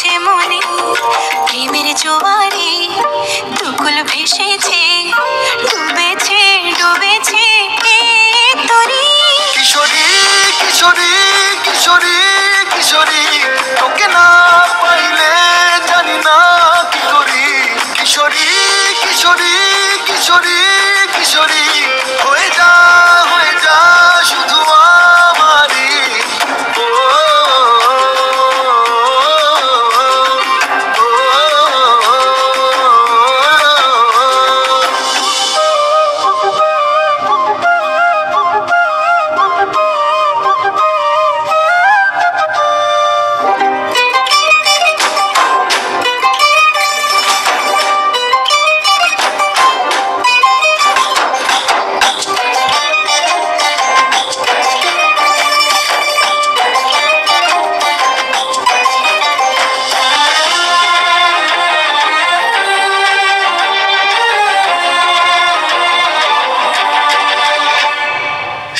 ভাসছে মনে প্রেমের জোয়ারে দুকুল ভেসেছে ডুবেছে ডুবেছে তরি কিশোরী কিশোরী কিশোরী কিশোরী তোকে না পাইলে জানি না কি করি কিশোরী কিশোরী কিশোরী কিশোরী হয়ে যা শুধু আমারই ও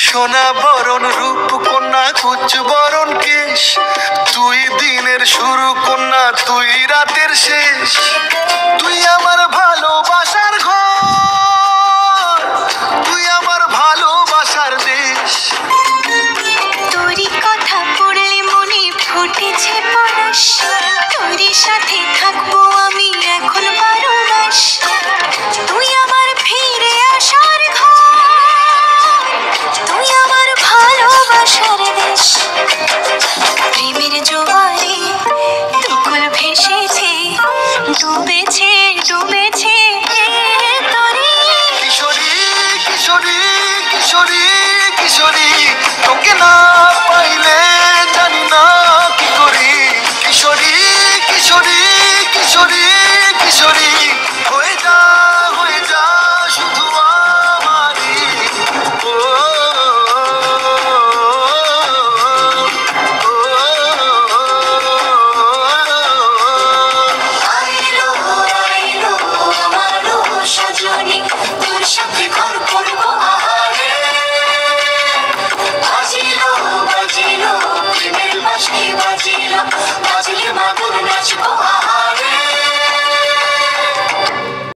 সোনা বরণ রূপ কন্যা কুচ বরণ কেশ তুই দিনের শুরু কন্যা তুই রাতের শেষ তুই আমার ভালোবাসার ঘর তুই আমার ভালোবাসার দেশ তোরই কথা পড়লে মনে ফুটেছে পরশ তোরই সাথে থাকবো আমি এখন 12 মাস তুই আমার ফিরে আসার ঘর তুই আমার ভালোবাসার দেশ প্রেমের জোয়ারে দুকুল ভেসেছে ডুবেছে ডুবেছে তরি কিশোরী কিশোরী কিশোরী কিশোরী তোকে না পাইলে জানি না কি করি কিশোরী কিশোরী কিশোরী কিশোরী